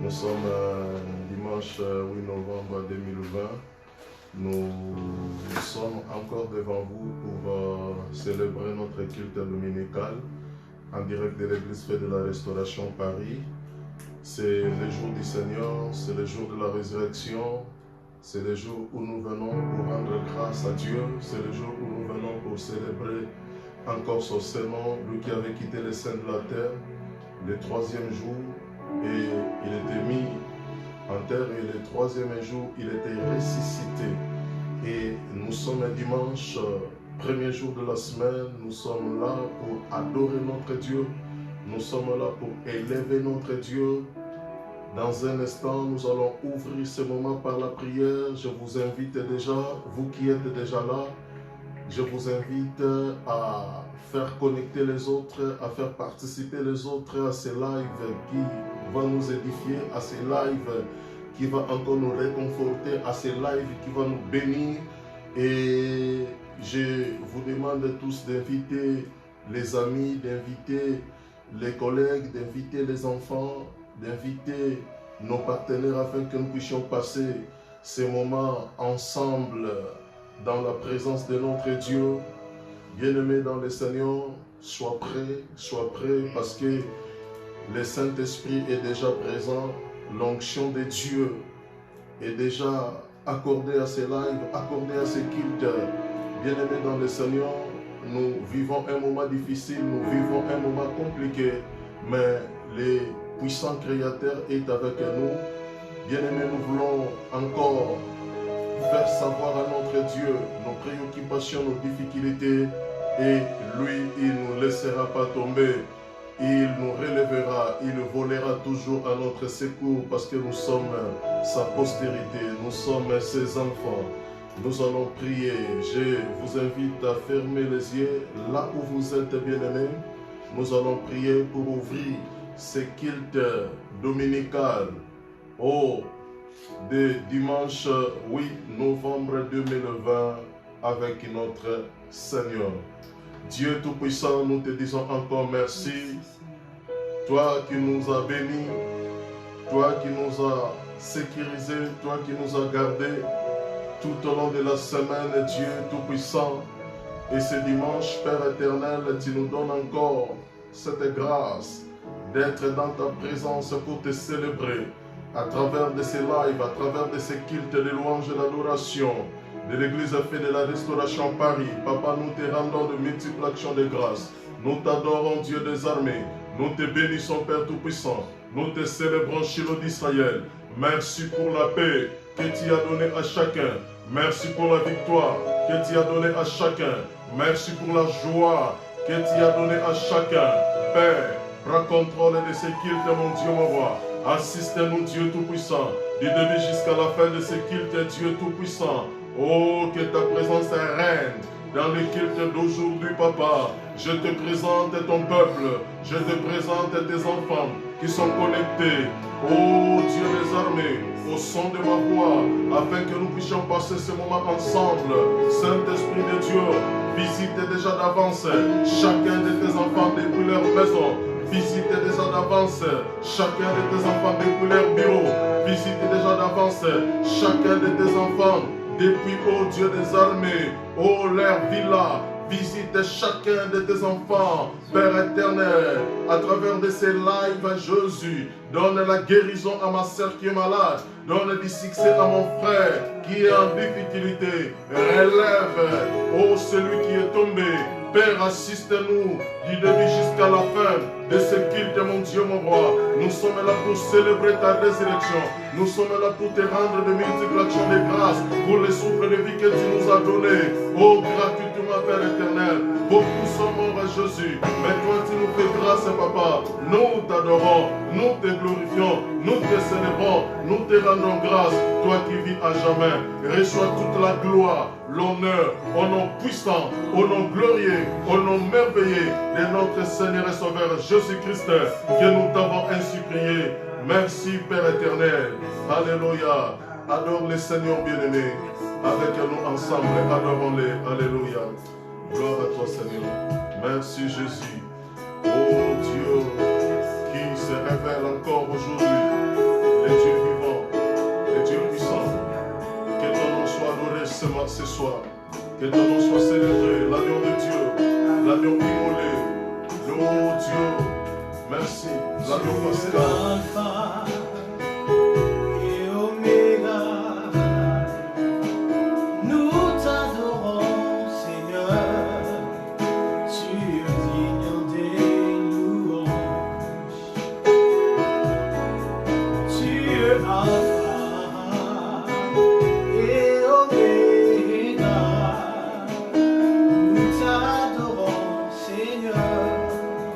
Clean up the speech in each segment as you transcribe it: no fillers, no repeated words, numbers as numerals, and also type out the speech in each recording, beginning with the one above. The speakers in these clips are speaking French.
Nous sommes dimanche 8 novembre 2020. Nous sommes encore devant vous pour célébrer notre culte dominical en direct de l'église Fête de la Restauration Paris. C'est le jour du Seigneur, c'est le jour de la résurrection, c'est le jour où nous venons pour rendre grâce à Dieu, c'est le jour où nous venons pour célébrer encore son serment, lui qui avait quitté les seins de la terre, le troisième jour, et il était mis en terre, et le troisième jour, il était ressuscité. Et nous sommes un dimanche, premier jour de la semaine, nous sommes là pour adorer notre Dieu, nous sommes là pour élever notre Dieu. Dans un instant, nous allons ouvrir ce moment par la prière. Je vous invite déjà, vous qui êtes déjà là, je vous invite à faire connecter les autres, à faire participer les autres à ces lives qui vont nous édifier, à ces lives qui vont encore nous réconforter, à ces lives qui vont nous bénir. Et je vous demande tous d'inviter les amis, d'inviter les collègues, d'inviter les enfants, d'inviter nos partenaires afin que nous puissions passer ces moments ensemble dans la présence de notre Dieu. Bien-aimé dans le Seigneur, sois prêt parce que le Saint-Esprit est déjà présent, l'onction de Dieu est déjà accordée à ces lives, accordée à ces cultes. Bien-aimé dans le Seigneur, nous vivons un moment difficile, nous vivons un moment compliqué, mais le puissant Créateur est avec nous. Bien-aimé, nous voulons encore faire savoir à notre Dieu nos préoccupations, nos difficultés, et lui, il ne nous laissera pas tomber. Il nous relèvera, il volera toujours à notre secours parce que nous sommes sa postérité, nous sommes ses enfants. Nous allons prier. Je vous invite à fermer les yeux là où vous êtes, bien-aimés. Nous allons prier pour ouvrir ce culte dominical de dimanche 8 novembre 2020 avec notre Seigneur. Dieu Tout-Puissant, nous te disons encore merci. Toi qui nous as bénis, toi qui nous as sécurisés, toi qui nous as gardés tout au long de la semaine, Dieu Tout-Puissant. Et ce dimanche, Père éternel, tu nous donnes encore cette grâce d'être dans ta présence pour te célébrer à travers de ces lives, à travers de ces cultes de louange et d'adoration de l'église Fête de la Restauration Paris. Papa, nous te rendons de multiples actions de grâce. Nous t'adorons, Dieu des armées. Nous te bénissons, Père Tout-Puissant. Nous te célébrons, Shiloh d'Israël. Merci pour la paix que tu as donnée à chacun. Merci pour la victoire que tu as donnée à chacun. Merci pour la joie que tu as donnée à chacun. Père, prends contrôle de ces cultes, mon Dieu, mon roi. Assiste-nous, Dieu Tout-Puissant, du début jusqu'à la fin de ces cultes, Dieu Tout-Puissant. Oh, que ta présence règne dans les cultes d'aujourd'hui, Papa. Je te présente ton peuple, je te présente tes enfants qui sont connectés. Oh, Dieu des armées, au son de ma voix, afin que nous puissions passer ce moment ensemble. Saint-Esprit de Dieu, visite déjà d'avance chacun de tes enfants depuis leur maison. Visite déjà d'avance chacun de tes enfants depuis leur bureau. Visite déjà d'avance chacun de tes enfants depuis, oh Dieu des armées, oh leur villa. Visite chacun de tes enfants, Père éternel, à travers de ces lives, Jésus. Donne la guérison à ma sœur qui est malade. Donne du succès à mon frère qui est en difficulté. Relève, oh celui qui est tombé. Père, assiste-nous du début jusqu'à la fin de ce culte, mon Dieu, mon roi. Nous sommes là pour célébrer ta résurrection. Nous sommes là pour te rendre de multiples actions de grâce pour le souffle de vie que tu nous as donné. Oh, gratuitement, Père éternel. Beaucoup sont morts à Jésus, mais toi, tu nous fais grâce, Papa. Nous t'adorons, nous te glorifions, nous te célébrons, nous te rendons grâce. Toi qui vis à jamais, reçois toute la gloire, l'honneur, au nom puissant, au nom glorieux, au nom merveilleux de notre Seigneur et Sauveur Jésus-Christ, que nous t'avons ainsi prié. Merci, Père éternel. Alléluia. Adore le Seigneur bien-aimé. Avec nous ensemble, adorons-le. Alléluia. Gloire à toi, Seigneur. Merci, Jésus. Oh Dieu, qui se révèle encore aujourd'hui. soit. Que ton nom soit célébré, l'agneau de Dieu, l'agneau immolé, oh Dieu, merci, l'agneau pascal. Alpha et Oméga, nous t'adorons, Seigneur, tu es digne des louanges. Tu es Alpha et Oméga, nous t'adorons, Seigneur,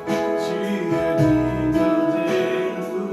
tu es digne des louanges.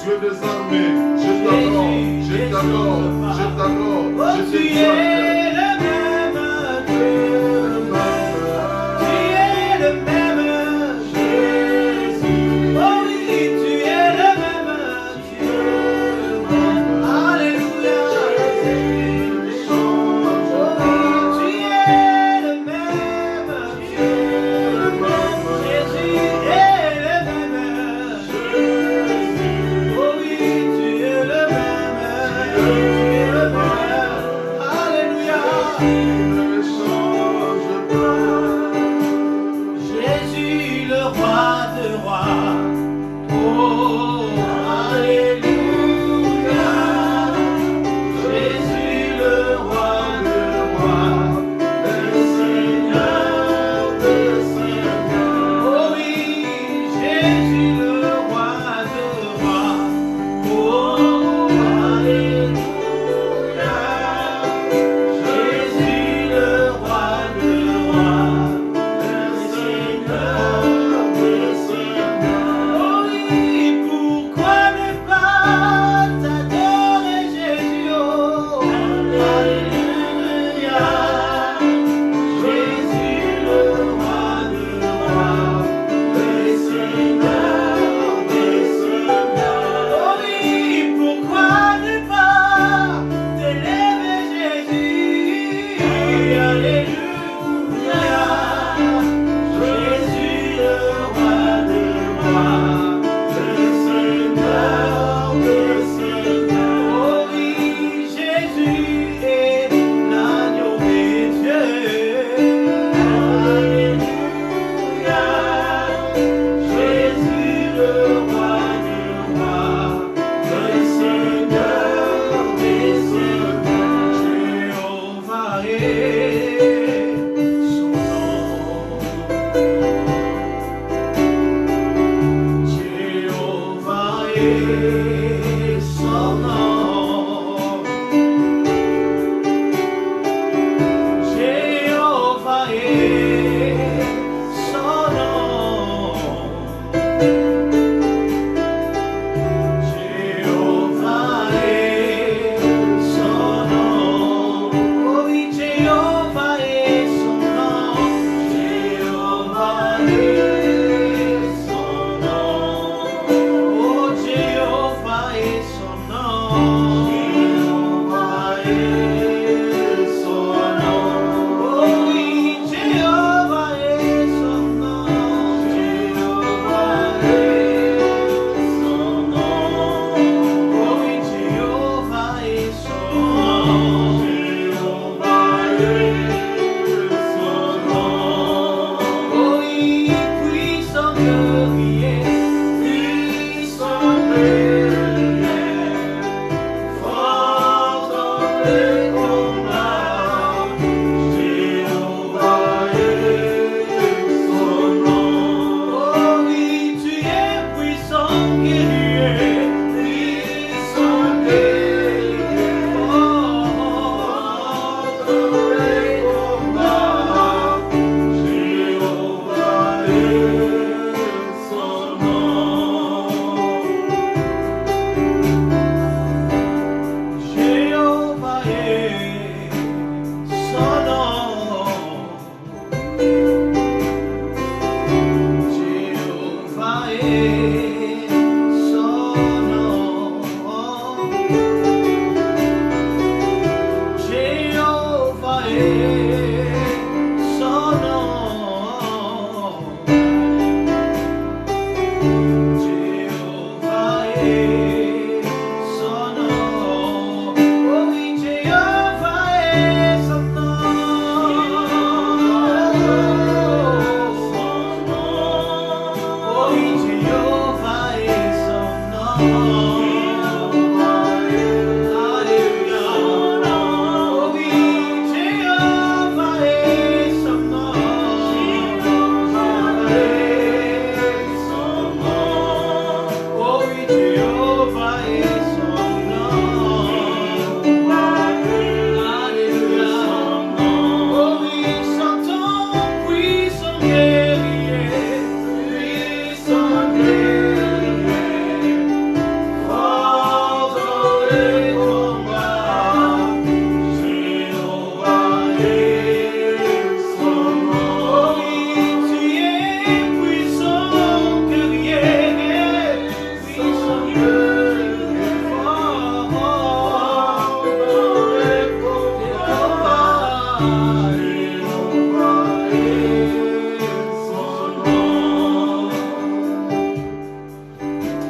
Dieu des armées, je t'adore, je t'adore, je t'adore, je t'exalte.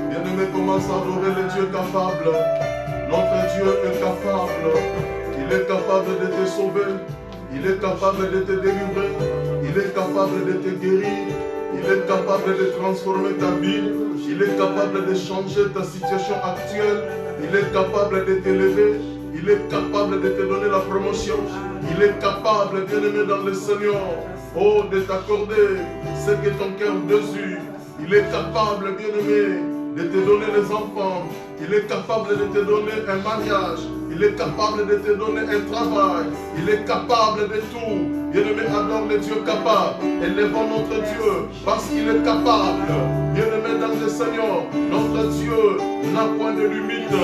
Bien-aimé, commence à adorer le Dieu capable. Notre Dieu est capable. Il est capable de te sauver. Il est capable de te délivrer. Il est capable de te guérir. Il est capable de transformer ta vie. Il est capable de changer ta situation actuelle. Il est capable de t'élever. Il est capable de te donner la promotion. Il est capable, bien-aimé dans le Seigneur, oh, de t'accorder ce que ton cœur désire. Il est capable, bien-aimé, de te donner les enfants. Il est capable de te donner un mariage. Il est capable de te donner un travail. Il est capable de tout. Bien-aimé, adore le Dieu capable. Élevons notre Dieu parce qu'il est capable. Bien-aimé dans le Seigneur, notre Dieu n'a point de limite.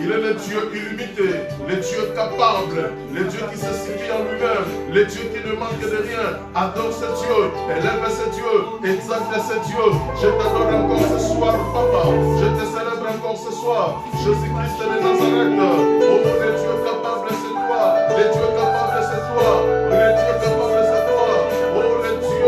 Il est le Dieu illimité, le Dieu capable, le Dieu qui se suffit en lui-même, le Dieu qui ne manque de rien. Adore ce Dieu, élève ce Dieu, exalte ce Dieu. Je t'adore encore ce soir, Papa. Je te célèbre encore ce soir. Jésus-Christ de Nazareth. Oh, le Dieu capable, c'est toi. Le Dieu capable, c'est toi. Le Dieu capable, c'est toi. Oh, le Dieu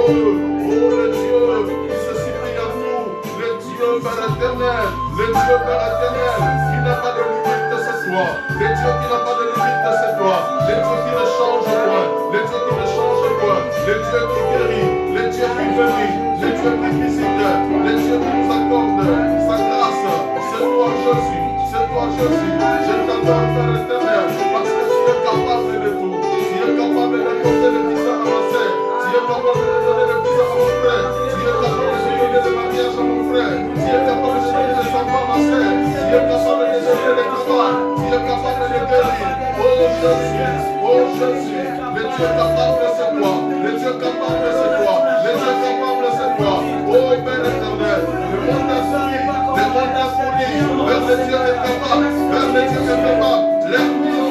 qui se suffit en nous. Le Dieu Père éternel. Le Dieu Père éternel qui n'a pas de limite, c'est toi. Le Dieu qui n'a pas de limite, c'est toi. Le Dieu qui ne change point. Le Dieu qui ne change point. Le Dieu qui guérit. Le Dieu qui bénit. Le Dieu qui visite. Le Dieu qui nous accorde sa grâce. C'est toi, Jésus. C'est toi, Jésus. Je t'adore, Père éternel, parce que tu es capable de tout. Tu es capable de porter le visa à ma sœur. Tu es capable de donner le visa à mon frère. Tu es capable de donner le mariage à mon frère. Tu es capable de donner les enfants à ma sœur. Tu es capable de donner le travail. Tu es capable de guérir. Oh Jésus, oh Jésus. Le Dieu capable, c'est toi. Le Dieu capable, c'est toi. Le Dieu capable, c'est toi. Oh Père éternel, le monde a souri. Le monde a souri. Vers le Dieu est capable. Vers le Dieu est capable. L'air vie.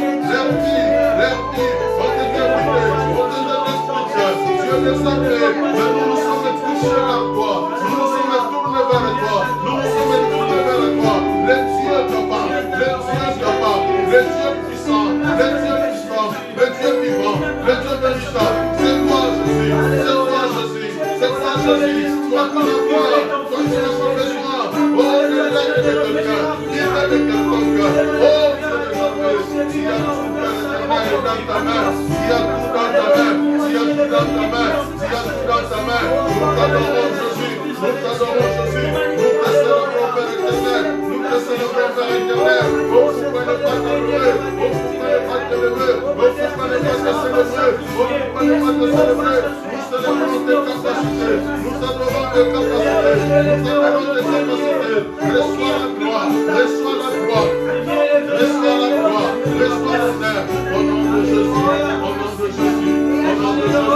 On te dit écouter. On te dit expliquer. Dieu les a fait. Mais nous nous sommes touchés vers toi. Nous nous sommes tournés vers toi. Nous nous sommes tournés vers toi. Le Dieu capable. Le Dieu capable. Le Dieu puissant. Le Dieu puissant. Le Dieu vivant. Le Dieu véritable. C'est toi, Jésus. C'est toi, Jésus. C'est toi, Jésus. Toi qui as besoin. Toi qui as besoin. Oh, le lait de quelqu'un. Il est de quelqu'un. Oh, tu as tout dans ta main. Tu as tout dans ta main. Tu as tout dans ta main. Tu as tout dans ta main. Nous t'adorons, Jésus. Nous t'adorons, Jésus. Nous te célébrons, Père éternel. Nous te célébrons, Père éternel. Oh, pourquoi ne pas t'adorer? Oh, pourquoi ne pas te lever? Oh, pourquoi ne pas te célébrer? Oh, pourquoi ne pas te célébrer? Nous célébrons tes capacités. Nous adorons tes capacités. Nous adorons tes capacités. Reçois la gloire. Reçois la gloire. Reçois la gloire. Reçois l'honneur. Au nom de Jésus. Au nom de Jésus. Au nom de Jésus.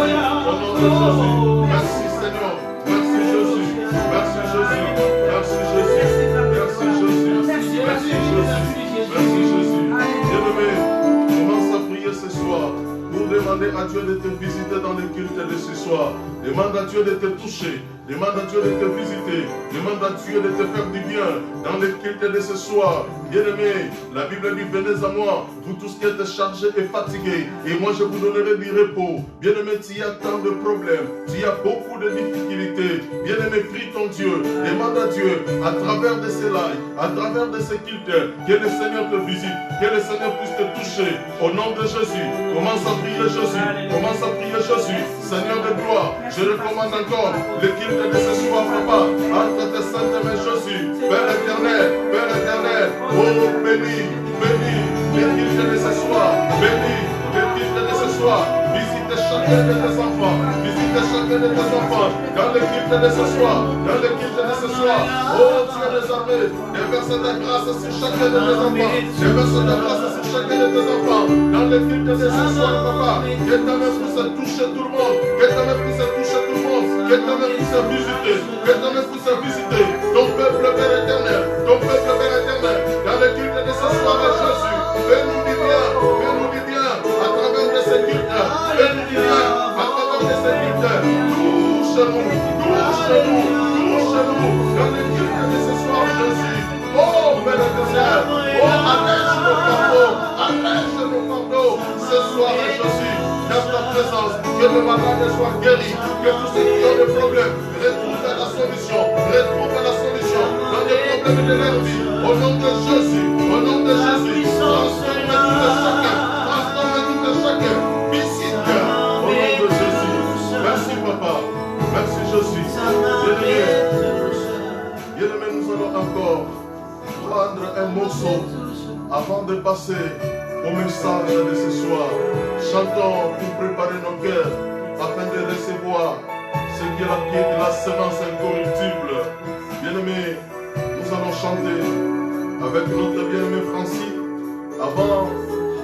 Au nom de Jésus. Merci Seigneur. Merci Jésus. Merci Jésus. Merci Jésus. Merci Jésus. Merci Jésus. Merci Jésus. Bien-aimé, commence à prier ce soir. Pour demander à Dieu de te visiter dans le culte de ce soir. Demande à Dieu de te toucher. Demande à Dieu de te visiter. Demande à Dieu de te faire du bien dans le culte de ce soir. Bien-aimé, la Bible dit, venez à moi, vous tous qui êtes chargés et fatigués, et moi je vous donnerai du repos. Bien-aimé, tu as tant de problèmes, tu as beaucoup de difficultés. Bien-aimé, prie ton Dieu. Demande à Dieu, à travers de ces lives, à travers de ces cultes, que le Seigneur te visite, que le Seigneur puisse te toucher. Au nom de Jésus, commence à prier Jésus. Commence à prier Jésus. Seigneur de gloire, je recommande encore le culte de ce soir, Papa, entre tes saintes mains, Jésus. Père éternel, oh béni, le culte de ce soir, béni, le culte de ce soir. Visite chacun de tes enfants, dans le culte de ce soir, oh Dieu des armées, déverse ta grâce sur chacun de tes enfants, déverse ta grâce sur chacun de tes enfants, dans le culte de ce soir, Papa, que ta main puisse toucher tout le monde, que ta main puisse toucher tout le monde, que ta main puisse visiter, que ta main puisse visiter ton peuple, Père éternel, ton peuple, Père éternel, dans le culte de ce soir, Jésus, fais-nous du bien, à travers de ces cultes, fais-nous du bien, à travers de ces cultes, touche-nous, dans le culte de ce soir, Jésus, oh Père éternel, oh allège nos fardeaux, ce soir, Jésus, vers ta présence. Que le malade soit guéri, que tous ceux qui ont des problèmes retrouvent la solution, retrouvent la solution dans les problèmes de leur vie. Au nom de Jésus, au nom de Jésus, transforme tout de chacun, transforme tout de chacun, visite au nom de Jésus. Merci Papa, merci Jésus. Bien-aimé, nous allons encore prendre un morceau avant de passer au message de ce soir. Chantons pour préparer nos cœurs afin de recevoir ce qui est la pierre de la semence incorruptible. Bien-aimé, nous allons chanter avec notre bien-aimé Francis avant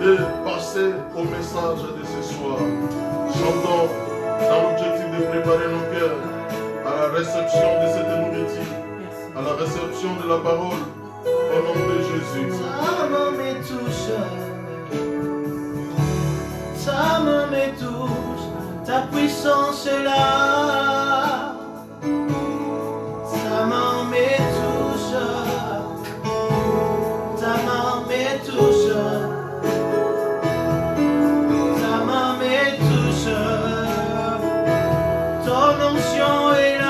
de passer au message de ce soir. Chantons dans l'objectif de préparer nos cœurs à la réception de cette nourriture, à la réception de la parole, au nom de Jésus. Ta main me touche, ta main me touche, ta puissance est là. Ta main me touche, ta main me touche, ta main me touche, ton onction est là.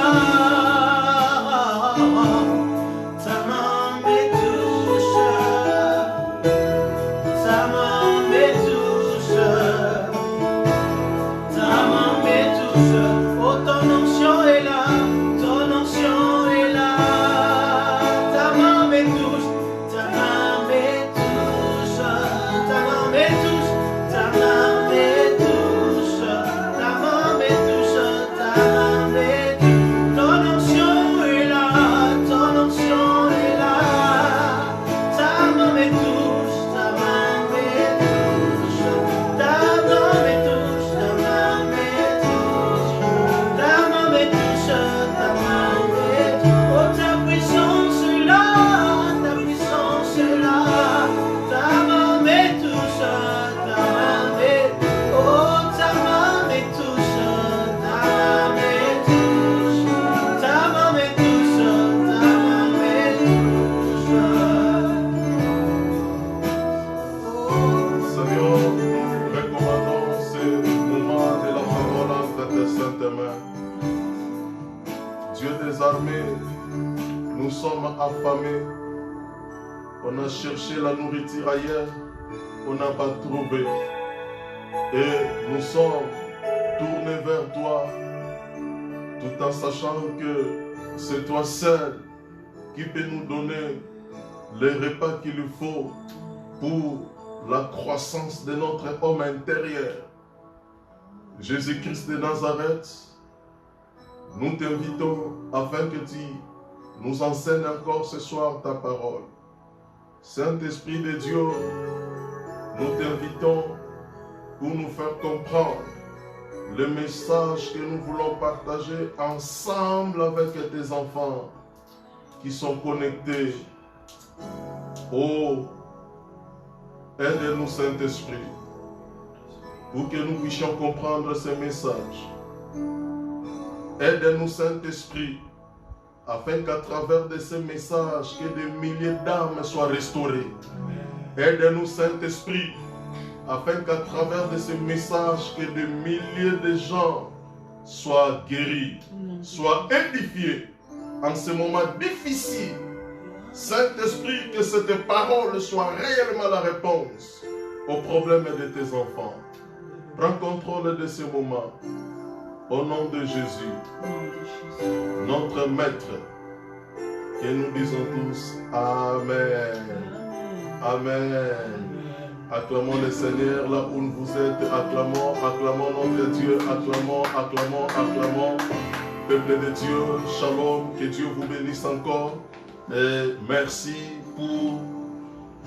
Nous sommes affamés. On a cherché la nourriture ailleurs. On n'a pas trouvé. Et nous sommes tournés vers toi, tout en sachant que c'est toi seul qui peut nous donner les repas qu'il nous faut pour la croissance de notre homme intérieur. Jésus-Christ de Nazareth, nous t'invitons afin que tu nous enseignes encore ce soir ta parole. Saint-Esprit de Dieu, nous t'invitons pour nous faire comprendre le message que nous voulons partager ensemble avec tes enfants qui sont connectés. Oh, aide-nous Saint-Esprit pour que nous puissions comprendre ce message. Aide-nous Saint-Esprit afin qu'à travers de ces messages, que des milliers d'âmes soient restaurées. Aide-nous Saint-Esprit afin qu'à travers de ces messages, que des milliers de gens soient guéris, soient édifiés en ce moment difficile. Saint-Esprit, que cette parole soit réellement la réponse aux problèmes de tes enfants. Prends contrôle de ce moment. Au nom de Jésus, notre Maître, que nous disons tous Amen. Amen. Acclamons le Seigneur là où vous êtes. Acclamons, acclamons notre Dieu. Acclamons, acclamons, acclamons. Peuple de Dieu, shalom, que Dieu vous bénisse encore. Et merci pour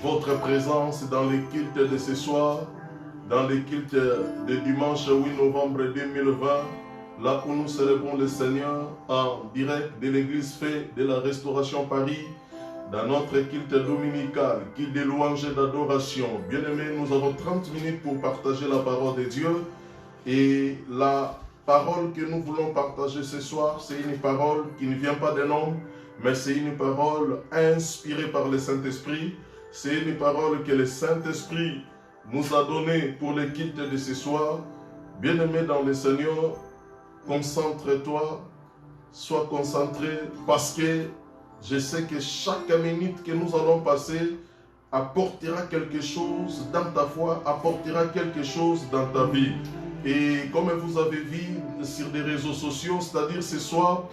votre présence dans les cultes de ce soir, dans les cultes de dimanche 8 novembre 2020, là où nous célébrons le Seigneur en direct de l'église Fait de la Restauration Paris, dans notre culte dominical, culte de louange et d'adoration. Bien-aimés, nous avons 30 minutes pour partager la parole de Dieu. Et la parole que nous voulons partager ce soir, c'est une parole qui ne vient pas d'un homme, mais c'est une parole inspirée par le Saint-Esprit. C'est une parole que le Saint-Esprit nous a donnée pour le culte de ce soir. Bien-aimé dans le Seigneur, concentre-toi, sois concentré parce que je sais que chaque minute que nous allons passer apportera quelque chose dans ta foi, apportera quelque chose dans ta vie. Et comme vous avez vu sur des réseaux sociaux, c'est-à-dire ce soir,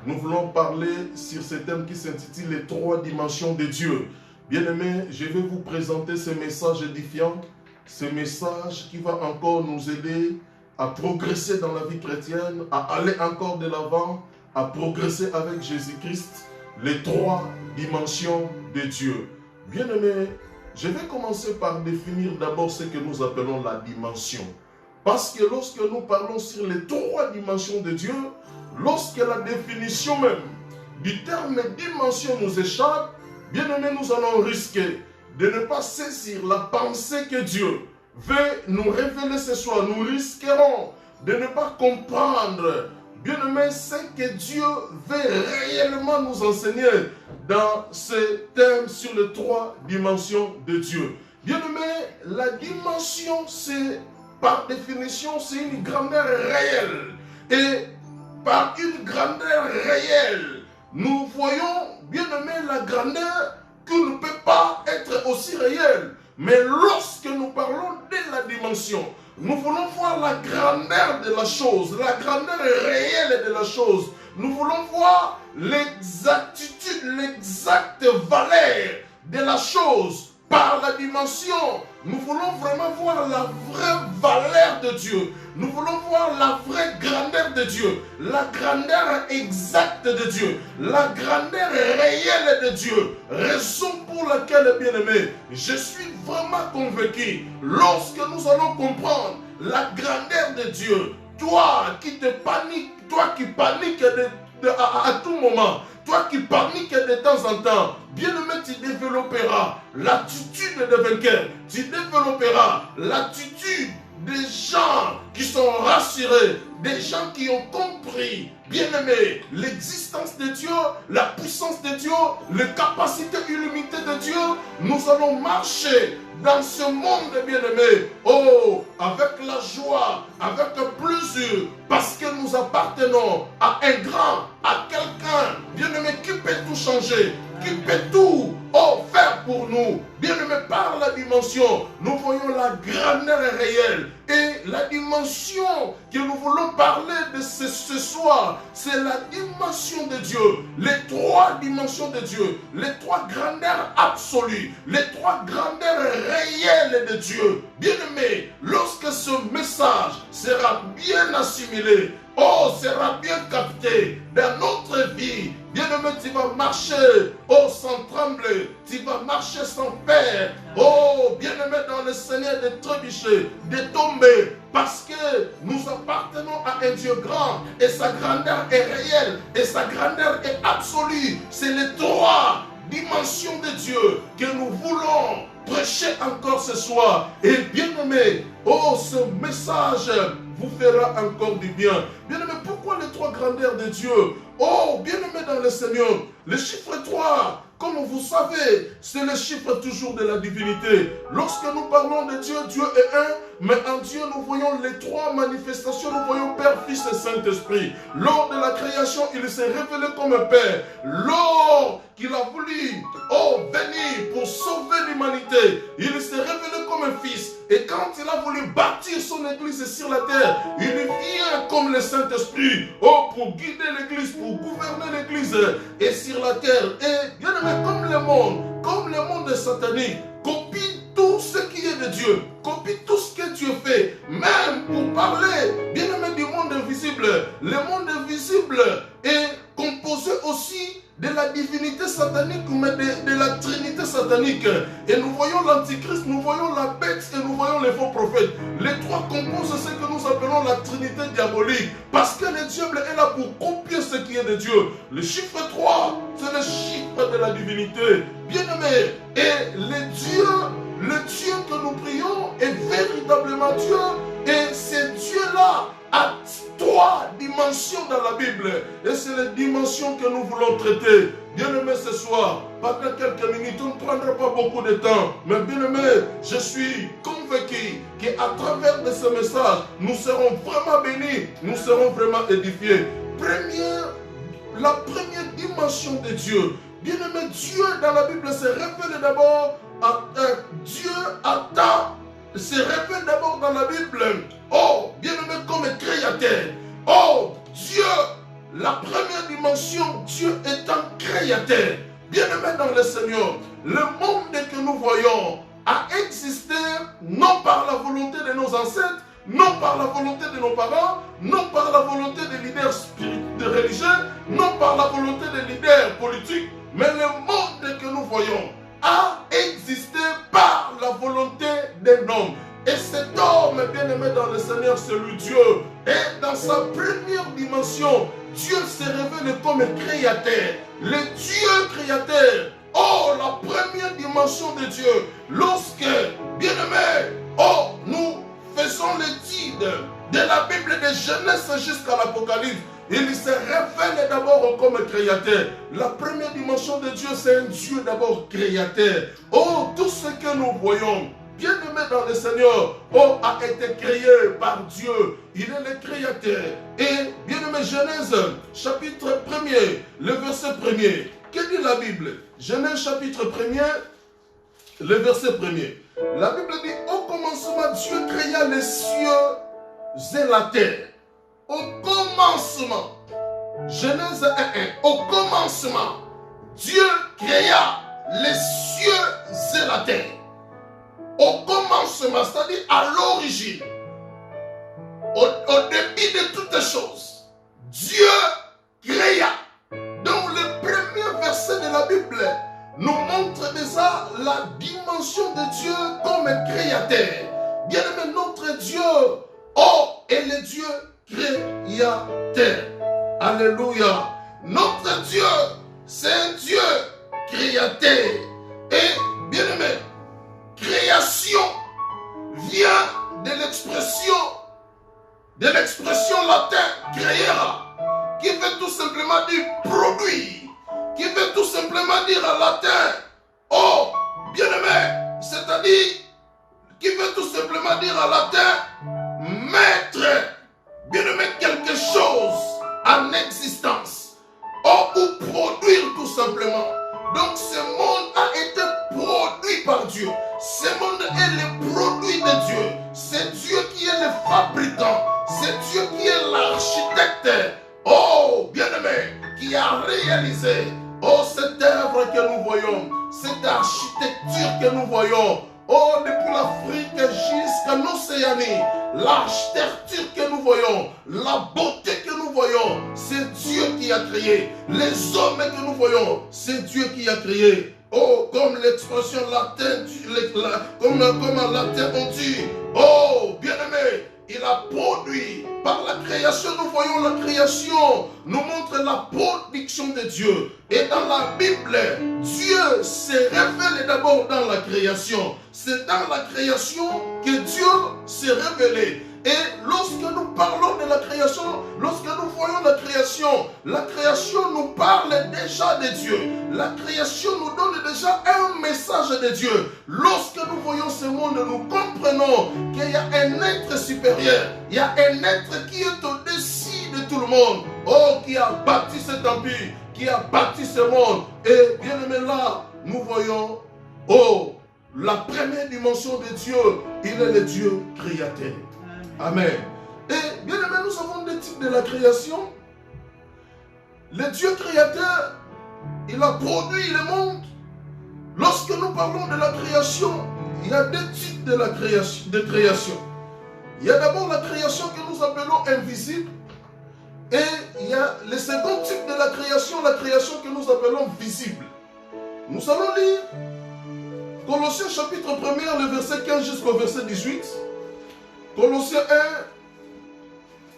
nous voulons parler sur ce thème qui s'intitule les 3 dimensions de Dieu. Bien-aimés, je vais vous présenter ce message édifiant, ce message qui va encore nous aider à progresser dans la vie chrétienne, à aller encore de l'avant, à progresser avec Jésus-Christ, les 3 dimensions de Dieu. Bien-aimés, je vais commencer par définir d'abord ce que nous appelons la dimension. Parce que lorsque nous parlons sur les 3 dimensions de Dieu, lorsque la définition même du terme dimension nous échappe, bien-aimés, nous allons risquer de ne pas saisir la pensée que Dieu veut nous révéler ce soir. Nous risquerons de ne pas comprendre, bien-aimés, ce que Dieu veut réellement nous enseigner dans ce thème sur les 3 dimensions de Dieu. Bien-aimés, la dimension, c'est par définition, c'est une grandeur réelle. Et par une grandeur réelle, nous voyons, bien-aimés, la grandeur qui ne peut pas être aussi réelle. Mais lorsque nous parlons de la dimension, nous voulons voir la grandeur de la chose, la grandeur réelle de la chose. Nous voulons voir l'exactitude, l'exacte valeur de la chose. Par la dimension, nous voulons vraiment voir la vraie valeur de Dieu. Nous voulons voir la vraie grandeur de Dieu, la grandeur exacte de Dieu, la grandeur réelle de Dieu. Raison pour laquelle, bien-aimé, je suis vraiment convaincu, lorsque nous allons comprendre la grandeur de Dieu, toi qui te paniques, toi qui paniques à tout moment, toi qui paniques de temps en temps, bien-aimé, tu développeras l'attitude de vainqueur. Tu développeras l'attitude des gens qui sont rassurés, des gens qui ont compris, bien-aimé, l'existence de Dieu, la puissance de Dieu, les capacités illimitées de Dieu. Nous allons marcher dans ce monde, bien-aimé, oh, avec la joie, avec le plaisir, parce que nous appartenons à un grand, à quelqu'un, bien-aimé, qui peut tout changer, qui peut tout faire pour nous. Bien-aimé, par la dimension, nous voyons la grandeur réelle. Et la dimension que nous voulons parler de ce soir, c'est la dimension de Dieu. Les 3 dimensions de Dieu, les 3 grandeurs absolues, les 3 grandeurs réelles de Dieu. Bien-aimé, lorsque ce message sera bien assimilé, sera bien capté dans notre vie, bien-aimé, tu vas marcher, sans trembler, tu vas marcher sans peur, bien-aimé, dans le Seigneur, de trébucher, de tomber, parce que nous appartenons à un Dieu grand, et sa grandeur est réelle, et sa grandeur est absolue. C'est les 3 dimensions de Dieu que nous voulons prêcher encore ce soir. Et bien-aimé, ce message vous fera encore du bien. Bien-aimé, pourquoi les 3 grandeurs de Dieu? Bien-aimé dans le Seigneur, le chiffre 3, comme vous savez, c'est le chiffre toujours de la divinité. Lorsque nous parlons de Dieu, Dieu est un, mais en Dieu nous voyons les 3 manifestations, nous voyons Père, Fils et Saint-Esprit. Lors de la création, il s'est révélé comme un Père. Lors qu'il a voulu venir pour sauver l'humanité, il s'est révélé comme un Fils. Et quand il a voulu bâtir son église sur la terre, il vient comme le Saint-Esprit, pour guider l'église, pour gouverner l'église et sur la terre. Et bien aimé, comme le monde satanique, copie tout ce qui est de Dieu, copie tout ce que Dieu fait, même pour parler, bien aimé, du monde invisible. Le monde invisible est composé aussi de la divinité satanique, mais de la trinité satanique. Et nous voyons l'antichrist, nous voyons la bête et nous voyons les faux prophètes. Les 3 composent ce que nous appelons la trinité diabolique, parce que le diable est là pour copier ce qui est de Dieu. Le chiffre 3, c'est le chiffre de la divinité. Bien-aimé, et le Dieu que nous prions est véritablement Dieu, et ce Dieu-là a 3 dimensions dans la Bible. Et c'est les dimensions que nous voulons traiter. Bien-aimé, ce soir, pendant quelques minutes, on ne prendra pas beaucoup de temps. Mais bien-aimé, je suis convaincu qu'à travers de ce message, nous serons vraiment bénis, nous serons vraiment édifiés. La première dimension de Dieu. Bien-aimé, Dieu dans la Bible se révèle d'abord Dieu attend, se révèle d'abord dans la Bible, oh, bien-aimé, comme créateur. Oh, Dieu, la première dimension, Dieu étant créateur. Bien-aimé dans le Seigneur, le monde que nous voyons a existé non par la volonté de nos ancêtres, non par la volonté de nos parents, non par la volonté des leaders religieux, non par la volonté des leaders politiques, mais le monde que nous voyons a existé par la volonté d'un homme. Et cet homme, bien-aimé dans le Seigneur, c'est le Dieu. Et dans sa première dimension, Dieu se révèle comme créateur. Le Dieu créateur. Oh, la première dimension de Dieu. Lorsque, bien-aimé, oh, nous faisons l'étude de la Bible de Genèse jusqu'à l'Apocalypse, il se révèle d'abord comme créateur. La première dimension de Dieu, c'est un Dieu d'abord créateur. Oh, tout ce que nous voyons, bien-aimé dans le Seigneur, oh, a été créé par Dieu. Il est le créateur. Et bien-aimé, Genèse, chapitre 1er, le verset 1er. Que dit la Bible? Genèse, chapitre 1er, le verset 1er. La Bible dit, au commencement, Dieu créa les cieux et la terre. Au commencement, Genèse 1.1, au commencement, Dieu créa les cieux et la terre. Au commencement, c'est-à-dire à l'origine, au début de toutes choses, Dieu créa. Donc le premier verset de la Bible nous montre déjà la dimension de Dieu comme créateur. Bien-aimé, notre Dieu, oh, est le Dieu créateur. Alléluia. Notre Dieu, c'est un Dieu créateur. Et bien-aimé, création vient de l'expression latine créera, qui veut tout simplement dire produire, qui veut tout simplement dire en latin, oh, bien-aimé, c'est-à-dire, qui veut tout simplement dire en latin, mettre, bien-aimé, quelque chose en existence, oh, ou produire tout simplement. Donc ce monde a été produit par Dieu. Ce monde est le produit de Dieu. C'est Dieu qui est le fabricant. C'est Dieu qui est l'architecte. Oh, bien-aimé, qui a réalisé, oh, cette œuvre que nous voyons, cette architecture que nous voyons. Oh, depuis l'Afrique jusqu'à l'Océanie, l'architecture que nous voyons, la beauté que nous voyons, c'est Dieu qui a créé. Les hommes que nous voyons, c'est Dieu qui a créé. Oh, comme l'expression latine, comme en latin on dit, oh, bien-aimé, il a produit. Par la création, nous voyons la création, nous montre la production de Dieu. Et dans la Bible, Dieu se révèle d'abord dans la création. C'est dans la création que Dieu s'est révélé. Et lorsque nous parlons de la création, lorsque nous voyons la création nous parle déjà de Dieu. La création nous donne déjà un message de Dieu. Lorsque nous voyons ce monde, nous comprenons qu'il y a un être supérieur. Il y a un être qui est au-dessus de tout le monde. Oh, qui a bâti cet empire, qui a bâti ce monde. Et bien aimé, là, nous voyons, oh, la première dimension de Dieu, il est le Dieu créateur. Amen. Et bien aimé, nous avons des types de la création. Le Dieu créateur, il a produit le monde. Lorsque nous parlons de la création, il y a deux types de la création. Il y a d'abord la création que nous appelons invisible. Et il y a le second type de la création que nous appelons visible. Nous allons lire Colossiens chapitre 1er, le verset 15 jusqu'au verset 18. Colossiens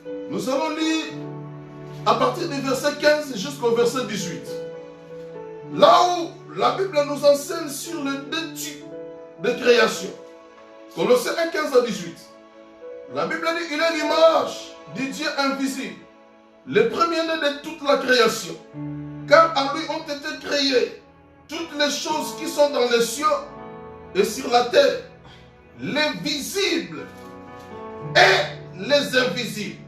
1, nous allons lire à partir du verset 15 jusqu'au verset 18. Là où la Bible nous enseigne sur les deux types de création. Colossiens 1, 15 à 18. La Bible dit, il est l'image du Dieu invisible, le premier-né de toute la création. Car à lui ont été créées toutes les choses qui sont dans les cieux et sur la terre, les visibles et les invisibles.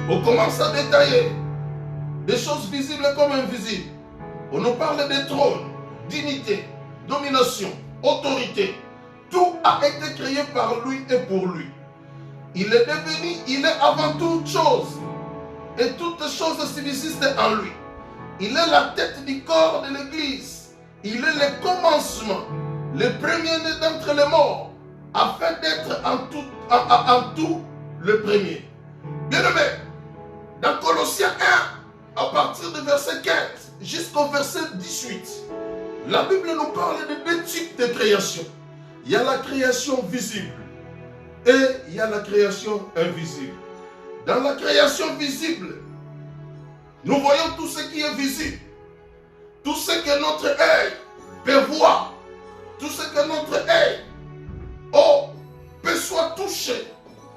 On commence à détailler des choses visibles comme invisibles. On nous parle des trônes, dignité, domination, autorité. Tout a été créé par lui et pour lui. Il est devenu, il est avant toute chose. Et toutes choses subsistent en lui. Il est la tête du corps de l'Église. Il est le commencement, le premier-né d'entre les morts, afin d'être en tout le premier. Bien-aimé, dans Colossiens 1, à partir du verset 15 jusqu'au verset 18, la Bible nous parle de deux types de création. Il y a la création visible et il y a la création invisible. Dans la création visible, nous voyons tout ce qui est visible, tout ce que notre œil peut voir, tout ce que notre œil peut soit touché.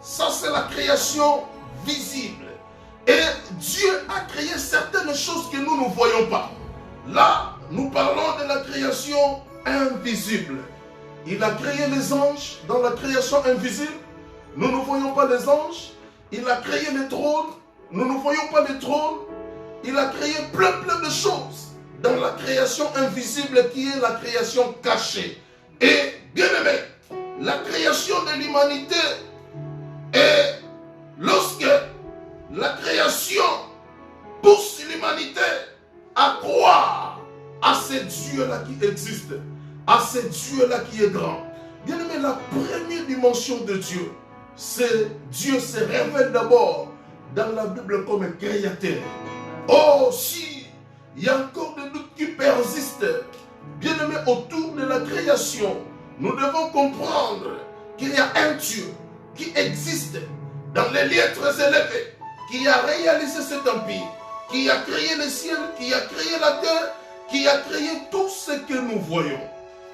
Ça, c'est la création visible. Et Dieu a créé certaines choses que nous ne voyons pas. Là, nous parlons de la création invisible. Il a créé les anges dans la création invisible. Nous ne voyons pas les anges. Il a créé les trônes. Nous ne voyons pas les trônes. Il a créé plein de choses dans la création invisible qui est la création cachée. Et bien aimé, la création de l'humanité est lorsque la création pousse l'humanité à croire à ce Dieu-là qui existe, à ce Dieu-là qui est grand. Bien aimé, la première dimension de Dieu, c'est Dieu se révèle d'abord dans la Bible comme un créateur. Oh, si il y a encore des doutes qui persistent, bien aimé, autour de la création, nous devons comprendre qu'il y a un Dieu qui existe dans les lieux très élevés, qui a réalisé cet empire, qui a créé le ciel, qui a créé la terre, qui a créé tout ce que nous voyons.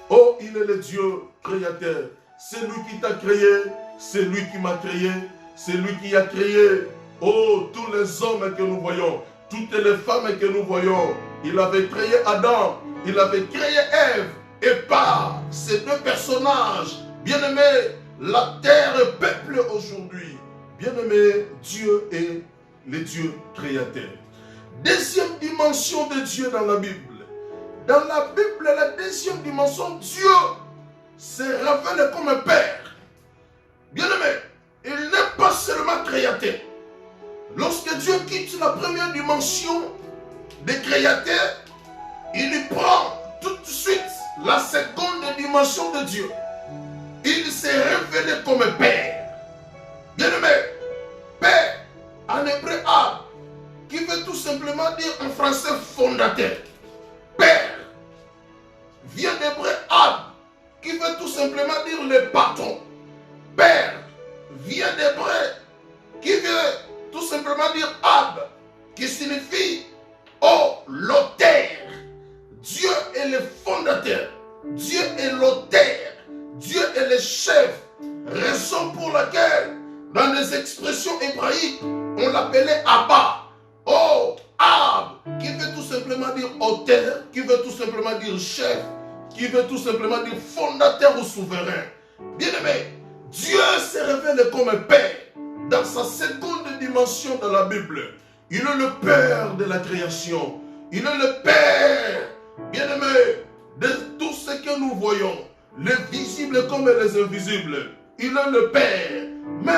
Oh, il est le Dieu créateur. C'est lui qui t'a créé, c'est lui qui m'a créé, c'est lui qui a créé, oh, tous les hommes que nous voyons, toutes les femmes que nous voyons. Il avait créé Adam, il avait créé Ève, et par ces deux personnages, bien-aimés, la terre peuple aujourd'hui. Bien-aimé, Dieu est le Dieu créateur. Deuxième dimension de Dieu dans la Bible. Dans la Bible, la deuxième dimension, Dieu se révèle comme un Père. Bien-aimé, il n'est pas seulement créateur. Lorsque Dieu quitte la première dimension des créateurs, il prend tout de suite la seconde dimension de Dieu. Il s'est révélé comme un Père. Bien-aimé, Père, en hébreu, Ab, qui veut tout simplement dire en français fondateur. Père vient d'hébreu Ab, qui veut tout simplement dire le patron. Père vient d'hébreu, qui veut tout simplement dire Ab, qui signifie l'auteur. Dieu est le fondateur, Dieu est l'auteur, Dieu est le chef. Raison pour laquelle, dans les expressions hébraïques, on l'appelait Abba. Oh, Ab, qui veut tout simplement dire auteur, qui veut tout simplement dire chef, qui veut tout simplement dire fondateur ou souverain. Bien-aimé, Dieu se révèle comme un Père dans sa seconde dimension dans la Bible. Il est le Père de la création. Il est le Père, bien-aimé, de tout ce que nous voyons, les visibles comme les invisibles. Il est le Père. Mais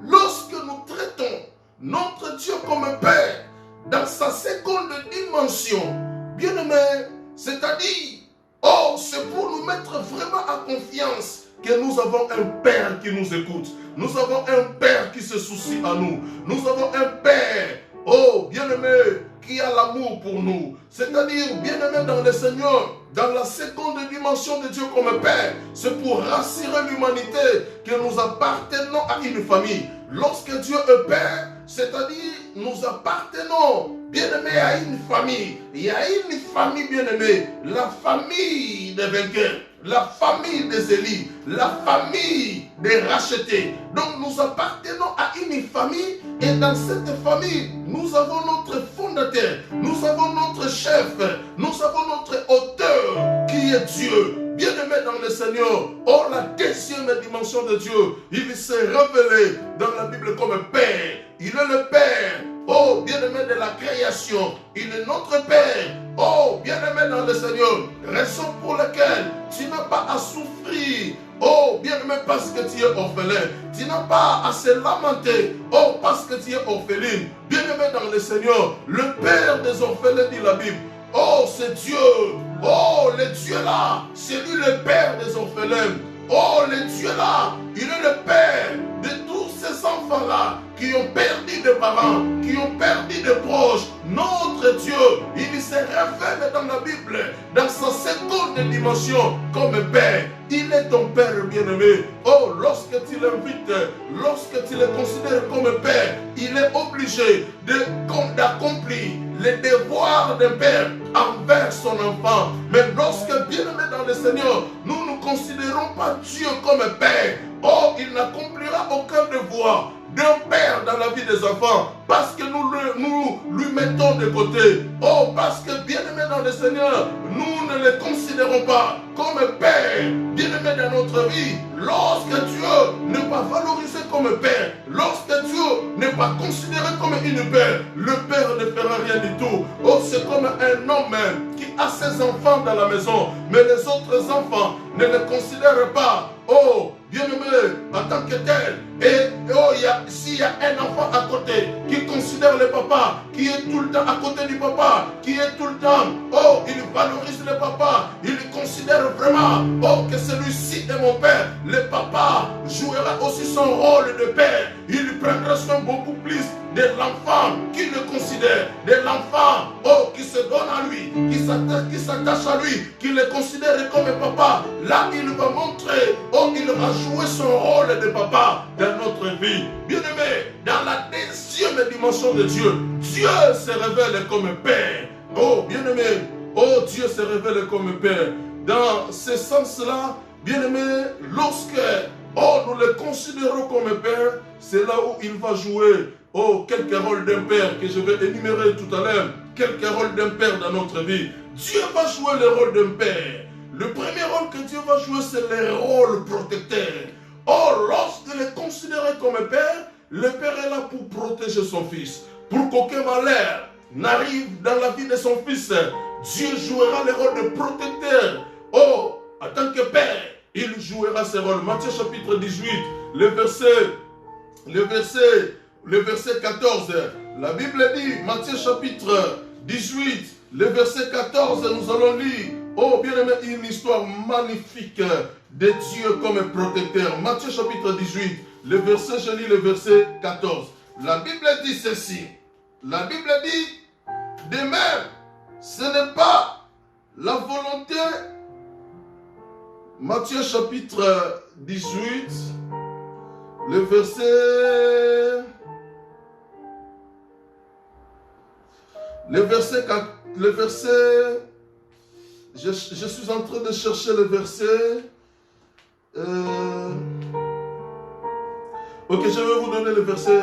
lorsque nous traitons notre Dieu comme un Père dans sa seconde dimension, bien-aimé, c'est-à-dire, c'est pour nous mettre vraiment à confiance que nous avons un Père qui nous écoute. Nous avons un Père qui se soucie à nous. Nous avons un Père, bien-aimé, qui a l'amour pour nous. C'est-à-dire, bien-aimé dans le Seigneur, dans la seconde dimension de Dieu comme un Père, c'est pour rassurer l'humanité que nous appartenons à une famille. Lorsque Dieu est Père, c'est-à-dire, nous appartenons, bien-aimé, à une famille. Il y a une famille, bien-aimé, la famille des vainqueurs. la famille des Élis, la famille des rachetés. Donc nous appartenons à une famille et dans cette famille, nous avons notre fondateur, nous avons notre chef, nous avons notre auteur qui est Dieu. Bien-aimé dans le Seigneur, oh la deuxième dimension de Dieu, il s'est révélé dans la Bible comme Père. Il est le Père, oh bien-aimé de la création, il est notre Père. Oh bien-aimé dans le Seigneur, raison pour laquelle tu n'as pas à souffrir. Oh bien-aimé parce que tu es orphelin, tu n'as pas à se lamenter. Oh parce que tu es orpheline. Bien-aimé dans le Seigneur, le Père des orphelins dit la Bible. Oh, c'est Dieu. Oh, le Dieu là, c'est lui le Père des orphelins. Oh, le Dieu là, il est le Père de tous ces enfants-là qui ont perdu des parents, qui ont perdu des proches. Notre Dieu, il se révèle dans la Bible, dans sa seconde dimension, comme Père. Il est ton Père bien-aimé. Oh, lorsque tu l'invites, lorsque tu le considères comme Père, il est obligé d'accomplir les devoirs d'un père envers son enfant. Mais lorsque, bien-aimé dans le Seigneur, nous ne considérons pas Dieu comme Père, oh, il n'accomplira aucun devoir d'un père dans la vie des enfants parce que nous lui mettons de côté. Oh, parce que bien-aimé dans le Seigneur, nous ne le considérons pas comme Père. Bien-aimé dans notre vie, lorsque Dieu n'est pas valorisé comme Père, lorsque Dieu n'est pas considéré comme une Père, le Père ne fera rien du tout. Oh, c'est comme un homme qui a ses enfants dans la maison, mais les autres enfants ne le considèrent pas. Oh, bien-aimé, en tant que tel. Et oh, s'il y a un enfant à côté qui considère le papa, qui est tout le temps à côté du papa, qui est tout le temps, oh, il valorise le papa, il considère vraiment, oh, que celui-ci est mon père. Le papa jouera aussi son rôle de père. Il prendra soin beaucoup plus de l'enfant qui le considère, de l'enfant, oh, qui se donne à lui, qui s'attache à lui, qui le considère comme papa. Là, il va montrer, oh, il va jouer son rôle de papa dans notre vie. Bien-aimé, dans la deuxième dimension de Dieu, Dieu se révèle comme Père. Oh, bien-aimé, oh, Dieu se révèle comme Père. Dans ce sens-là, bien-aimé, lorsque, oh, nous le considérons comme Père, c'est là où il va jouer, oh, quelques rôles d'un Père que je vais énumérer tout à l'heure, quelques rôles d'un Père dans notre vie. Dieu va jouer le rôle d'un Père. Le premier rôle que Dieu va jouer, c'est le rôle protecteur. Or, lorsqu'il est considéré comme Père, le Père est là pour protéger son Fils. Pour qu'aucun malheur n'arrive dans la vie de son Fils, Dieu jouera le rôle de protecteur. Oh, en tant que Père, il jouera ce rôle. Matthieu chapitre 18, le verset 14. La Bible dit, Matthieu chapitre 18, le verset 14, nous allons lire, oh bien-aimé, une histoire magnifique de Dieu comme protecteur. Matthieu chapitre 18, je lis le verset 14. La Bible dit ceci. La Bible dit, de même, ce n'est pas la volonté. Matthieu chapitre 18, le verset 4. Je suis en train de chercher le verset. Ok, je vais vous donner le verset.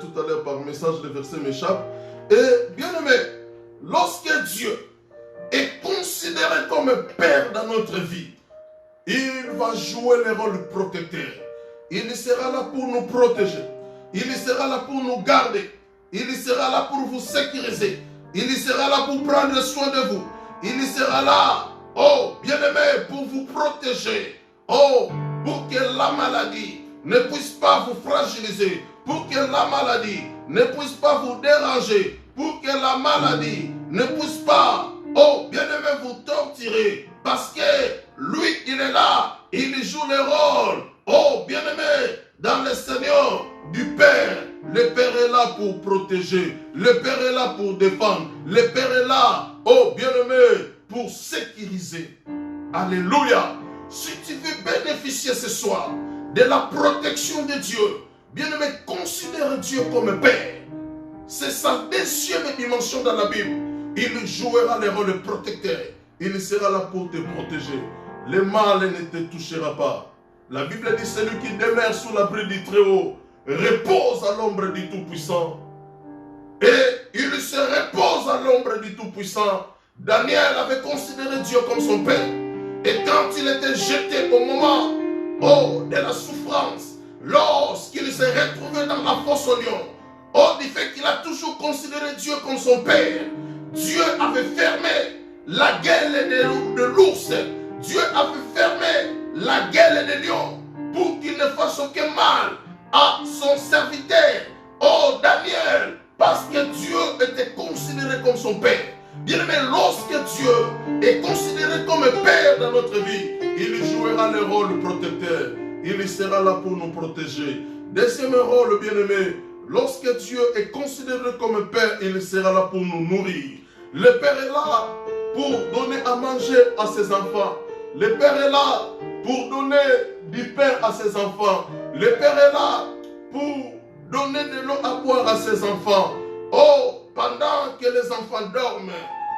Tout à l'heure par message. Le verset m'échappe. Et bien aimé, lorsque Dieu est considéré comme Père dans notre vie, il va jouer le rôle protecteur. Il sera là pour nous protéger. Il sera là pour nous garder. Il sera là pour vous sécuriser. Il sera là pour prendre soin de vous. Il sera là, oh, bien-aimé, pour vous protéger. Oh, pour que la maladie ne puisse pas vous fragiliser. Pour que la maladie ne puisse pas vous déranger. Pour que la maladie ne puisse pas, oh, bien-aimé, vous torturer. Parce que lui, il est là. Il joue le rôle, oh, bien-aimé, dans le Seigneur du Père. Le Père est là pour protéger. Le Père est là pour défendre. Le Père est là, oh bien-aimé, pour sécuriser. Alléluia. Si tu veux bénéficier ce soir de la protection de Dieu, bien-aimé, considère Dieu comme Père. C'est sa deuxième dimension dans la Bible. Il jouera le rôle de protecteur. il sera là pour te protéger. Le mal ne te touchera pas. La Bible dit, celui qui demeure sous l'abri du Très-Haut repose à l'ombre du Tout-Puissant. Et il se repose à l'ombre du Tout-Puissant. Daniel avait considéré Dieu comme son Père. Et quand il était jeté au moment de la souffrance, lorsqu'il s'est retrouvé dans la fosse au lion, du fait qu'il a toujours considéré Dieu comme son Père, Dieu avait fermé la gueule de l'ours. Dieu avait fermé la gueule des lions pour qu'il ne fasse aucun mal à son serviteur, Daniel, parce que Dieu était considéré comme son Père. Bien-aimé, lorsque Dieu est considéré comme Père dans notre vie, il jouera le rôle protecteur. Il sera là pour nous protéger. Deuxième rôle, bien-aimé, lorsque Dieu est considéré comme Père, il sera là pour nous nourrir. Le Père est là pour donner à manger à ses enfants. Le Père est là pour donner du pain à ses enfants. Le Père est là pour donner de l'eau à boire à ses enfants. Pendant que les enfants dorment,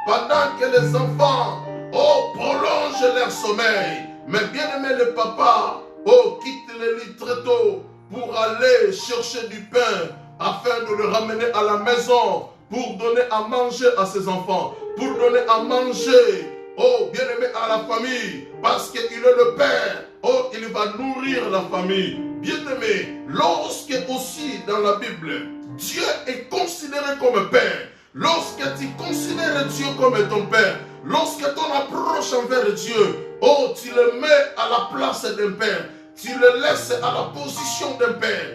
pendant que les enfants prolongent leur sommeil. Mais bien aimé le papa, quitte le lit très tôt pour aller chercher du pain afin de le ramener à la maison pour donner à manger à ses enfants, pour donner à manger, bien aimé, à la famille, parce qu'il est le Père, il va nourrir la famille. Bien aimé, lorsque aussi dans la Bible, Dieu est considéré comme Père, lorsque tu considères Dieu comme ton Père, lorsque ton approche envers Dieu, tu le mets à la place d'un Père, tu le laisses à la position d'un Père,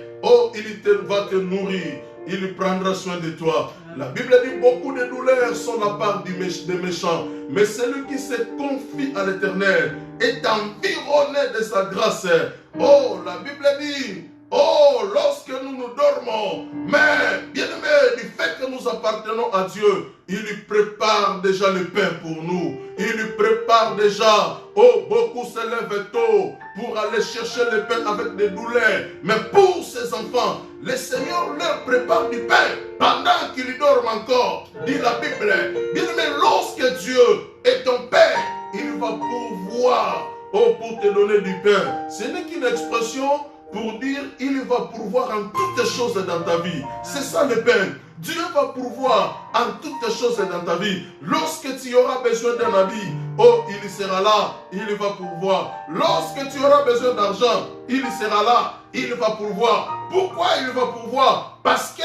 il va te nourrir, il prendra soin de toi. La Bible dit beaucoup de douleurs sont la part des méchants, mais celui qui se confie à l'Éternel est environné de sa grâce. La Bible dit, lorsque nous dormons, mais bien aimé, du fait que nous appartenons à Dieu, il lui prépare déjà le pain pour nous. Il lui prépare déjà, beaucoup se lèvent tôt pour aller chercher le pain avec des douleurs. Mais pour ses enfants, le Seigneur leur prépare du pain pendant qu'ils dorment encore. Dit la Bible, bien aimé, lorsque Dieu est ton Père, il va pourvoir, pour te donner du pain. Ce n'est qu'une expression pour dire il va pourvoir en toutes choses dans ta vie. C'est ça le pain. Dieu va pourvoir en toutes choses dans ta vie. Lorsque tu auras besoin d'un habit, il sera là, il va pourvoir. Lorsque tu auras besoin d'argent, il sera là, il va pourvoir. Pourquoi il va pourvoir? Parce que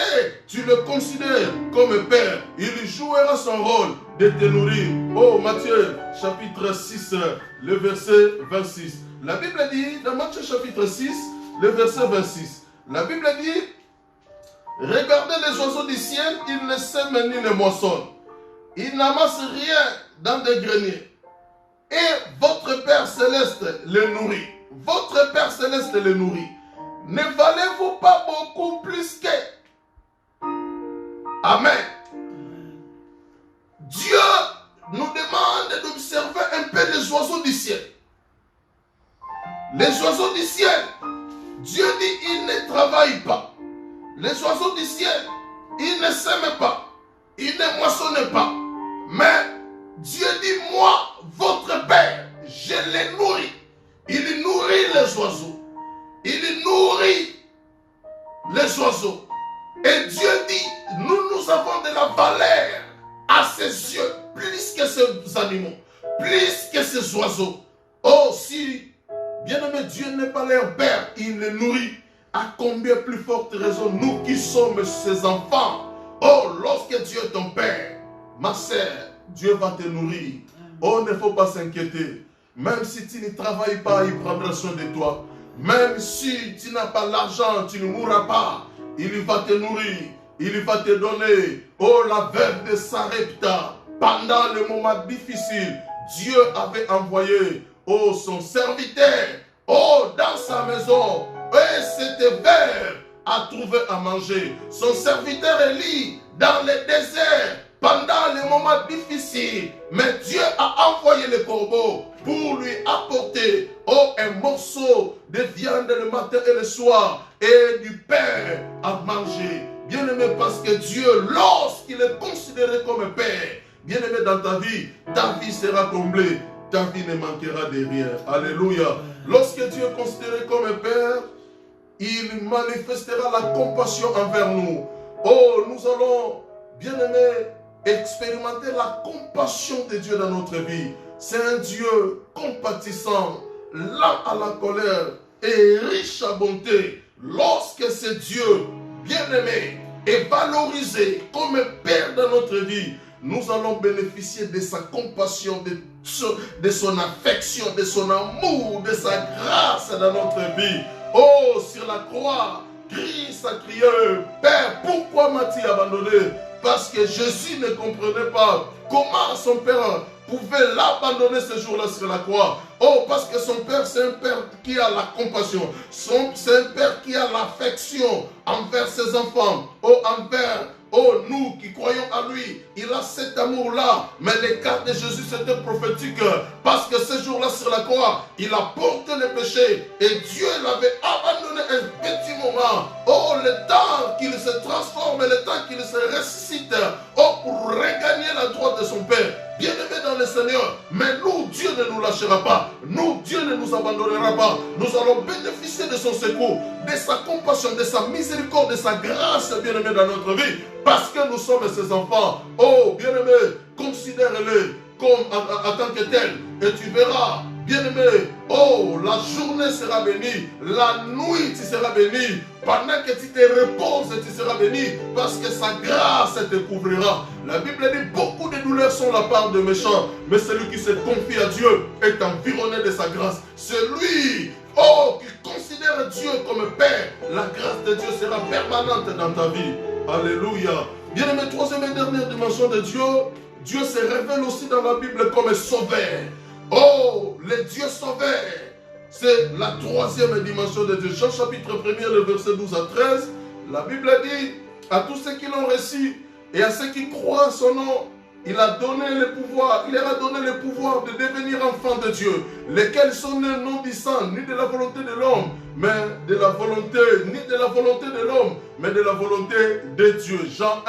tu le considères comme Père. Il jouera son rôle de te nourrir. Matthieu chapitre 6, le verset 26. La Bible dit, dans Matthieu chapitre 6, le verset 26, la Bible dit, regardez les oiseaux du ciel, ils ne sèment ni ne moissonnent. Ils n'amassent rien dans des greniers. Et votre Père Céleste les nourrit. Votre Père Céleste les nourrit. Ne valez-vous pas beaucoup plus qu'eux? Amen. Dieu nous demande d'observer un peu les oiseaux du ciel. Les oiseaux du ciel, Dieu dit, ils ne travaillent pas. Les oiseaux du ciel, ils ne sèment pas. Ils ne moissonnent pas. Mais Dieu dit, moi, votre Père, je les nourris. Il nourrit les oiseaux. Il nourrit les oiseaux. Et Dieu dit, nous avons de la valeur à ses yeux, plus que ces animaux, plus que ces oiseaux. Si, bien-aimé, Dieu n'est pas leur Père, il les nourrit. À combien plus forte raison, nous qui sommes ses enfants, lorsque Dieu est ton Père, ma sœur, Dieu va te nourrir. Ne faut pas s'inquiéter. Même si tu ne travailles pas, il prendra soin de toi. Même si tu n'as pas l'argent, tu ne mourras pas. Il va te nourrir. Il va te donner. La veuve de Sarepta, pendant le moment difficile, Dieu avait envoyé, son serviteur, dans sa maison. Et cette veuve a trouvé à manger. Son serviteur Élie, dans le désert, pendant les moments difficiles, mais Dieu a envoyé le corbeau pour lui apporter un morceau de viande le matin et le soir et du pain à manger. Bien aimé, parce que Dieu, lorsqu'il est considéré comme Père, bien-aimé, dans ta vie sera comblée. Ta vie ne manquera de rien. Alléluia. Lorsque Dieu est considéré comme un Père, il manifestera la compassion envers nous. Oh, nous allons, bien-aimés, expérimenter la compassion de Dieu dans notre vie. C'est un Dieu compatissant, lent à la colère et riche à bonté. Lorsque ce Dieu, bien-aimé, est valorisé comme un Père dans notre vie, nous allons bénéficier de sa compassion, de son affection, de son amour, de sa grâce dans notre vie. Oh, sur la croix, Christ a crié, Père, pourquoi m'as-tu abandonné? Parce que Jésus ne comprenait pas comment son Père pouvait l'abandonner ce jour-là sur la croix. Oh, parce que son Père, c'est un Père qui a la compassion. C'est un Père qui a l'affection envers ses enfants. Oh, envers nous qui croyons à lui, il a cet amour-là. Mais les cas de Jésus, c'était prophétique. Parce que ce jour-là sur la croix, il a porté le péché. Et Dieu l'avait abandonné un petit moment. Oh, le temps qu'il se transforme, le temps qu'il se ressuscite. Oh, pour regagner la droite de son Père. Bien-aimés dans le Seigneur, mais nous, Dieu ne nous lâchera pas. Nous, Dieu ne nous abandonnera pas. Nous allons bénéficier de son secours, de sa compassion, de sa miséricorde, de sa grâce, bien-aimés, dans notre vie. Parce que nous sommes ses enfants. Oh, bien-aimés, considère-les comme en tant que tel. Et tu verras, bien-aimé, oh, la journée sera bénie, la nuit tu seras béni. Pendant que tu te reposes, tu seras béni, parce que sa grâce te couvrira. La Bible dit, beaucoup de douleurs sont la part de méchants, mais celui qui se confie à Dieu est environné de sa grâce. Celui, oh, qui considère Dieu comme Père, la grâce de Dieu sera permanente dans ta vie. Alléluia. Bien-aimé, troisième et dernière dimension de Dieu, Dieu se révèle aussi dans la Bible comme sauveur. Oh, le Dieu sauveur, c'est la troisième dimension de Dieu. Jean chapitre 1er, le verset 12 à 13, la Bible dit, à tous ceux qui l'ont reçu et à ceux qui croient en son nom, il a donné le pouvoir, il leur a donné le pouvoir de devenir enfants de Dieu, lesquels sont nés non du sang, ni de la volonté de l'homme, mais de la volonté, ni de la volonté de l'homme, mais de la volonté de Dieu. Jean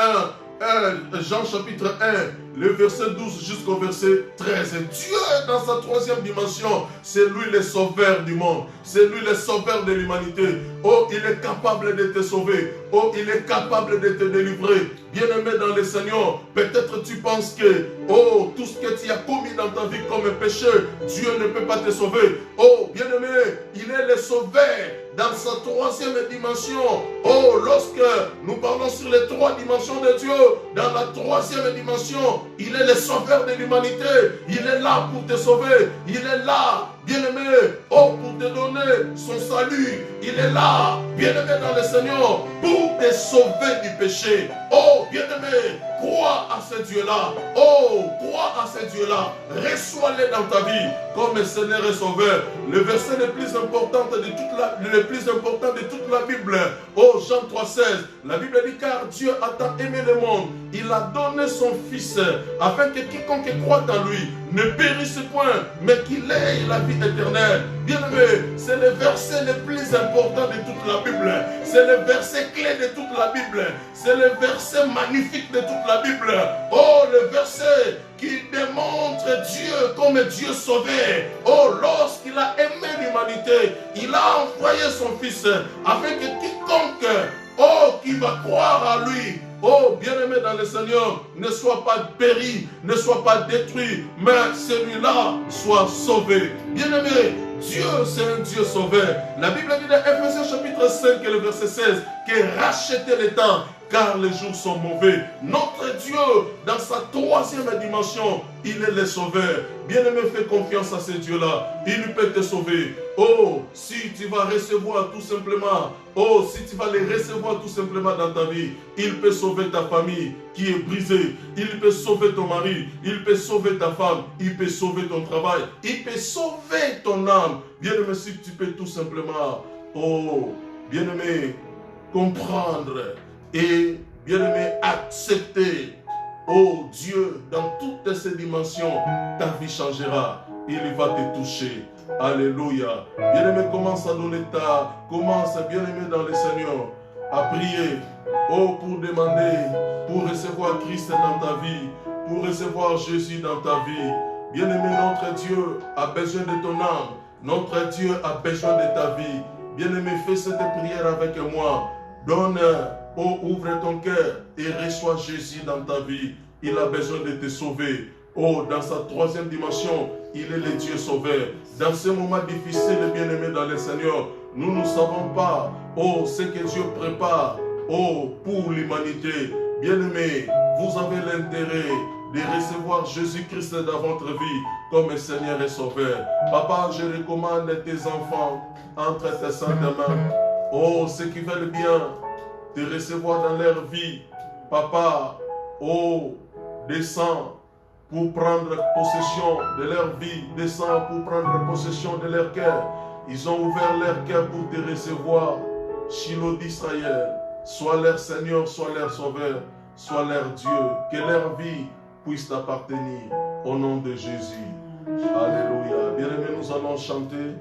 chapitre 1, le verset 12 jusqu'au verset 13. Dieu, dans sa troisième dimension, c'est lui le sauveur du monde. C'est lui le sauveur de l'humanité. Oh, il est capable de te sauver. Oh, il est capable de te délivrer. Bien-aimé dans le Seigneur, peut-être tu penses que, oh, tout ce que tu as commis dans ta vie comme péché, Dieu ne peut pas te sauver. Oh, bien-aimé, il est le sauveur dans sa troisième dimension. Oh, lorsque nous parlons sur les trois dimensions de Dieu, dans la troisième dimension, il est le sauveur de l'humanité. Il est là pour te sauver. Il est là, bien-aimé, oh, pour te donner son salut. Il est là, bien-aimé dans le Seigneur, pour te sauver du péché. Oh, bien-aimé, crois à ce Dieu-là. Oh, crois à ce Dieu-là. Reçois-le dans ta vie comme Seigneur et Sauveur. Le verset le plus important de toute la Bible. Oh, Jean 3,16. La Bible dit, car Dieu a tant aimé le monde, il a donné son Fils, afin que quiconque croit en lui ne périsse point, mais qu'il ait la vie éternelle. Bien-aimé, c'est le verset le plus important de toute la Bible. C'est le verset clé de toute la Bible. C'est le verset magnifique de toute la Bible. Oh, le verset qui démontre Dieu comme Dieu sauveur. Oh, lorsqu'il a aimé l'humanité, il a envoyé son Fils, afin que quiconque, oh, qui va croire à lui, oh, bien-aimé dans le Seigneur, ne soit pas péri, ne soit pas détruit, mais celui-là soit sauvé. Bien-aimé, Dieu, c'est un Dieu sauveur. La Bible dit dans Ephésiens chapitre 5 et le verset 16, que rachetez les temps, car les jours sont mauvais. Notre Dieu, dans sa troisième dimension, il est le sauveur. Bien-aimé, fais confiance à ce Dieu-là. Il peut te sauver. Oh, si tu vas recevoir tout simplement, oh, si tu vas les recevoir tout simplement dans ta vie, il peut sauver ta famille qui est brisée. Il peut sauver ton mari. Il peut sauver ta femme. Il peut sauver ton travail. Il peut sauver ton âme. Bien-aimé, si tu peux tout simplement, oh, bien-aimé, comprendre et, bien-aimé, accepter, oh Dieu, dans toutes ces dimensions, ta vie changera. Il va te toucher. Alléluia. Bien-aimé, commence à donner commence, bien-aimé dans le Seigneur, à prier, oh, pour demander, pour recevoir Christ dans ta vie. pour recevoir Jésus dans ta vie. Bien-aimé, notre Dieu a besoin de ton âme. Notre Dieu a besoin de ta vie. Bien-aimé, fais cette prière avec moi. Donne, ouvre ton cœur et reçois Jésus dans ta vie. Il a besoin de te sauver. Oh, dans sa troisième dimension, il est le Dieu sauveur. Dans ces moments difficiles, bien-aimés dans le Seigneur, nous ne savons pas, oh, ce que Dieu prépare, oh, pour l'humanité. Bien-aimés, vous avez l'intérêt de recevoir Jésus-Christ dans votre vie comme Seigneur et Sauveur. Papa, je recommande tes enfants entre tes saintes mains. Oh, ceux qui veulent bien te recevoir dans leur vie. Papa, oh, descends pour prendre possession de leur vie. Descends pour prendre possession de leur cœur. Ils ont ouvert leur cœur pour te recevoir. Shiloh d'Israël, sois leur Seigneur, sois leur Sauveur, sois leur Dieu. Que leur vie puisse t'appartenir au nom de Jésus. Alléluia. Bien-aimés, nous allons chanter.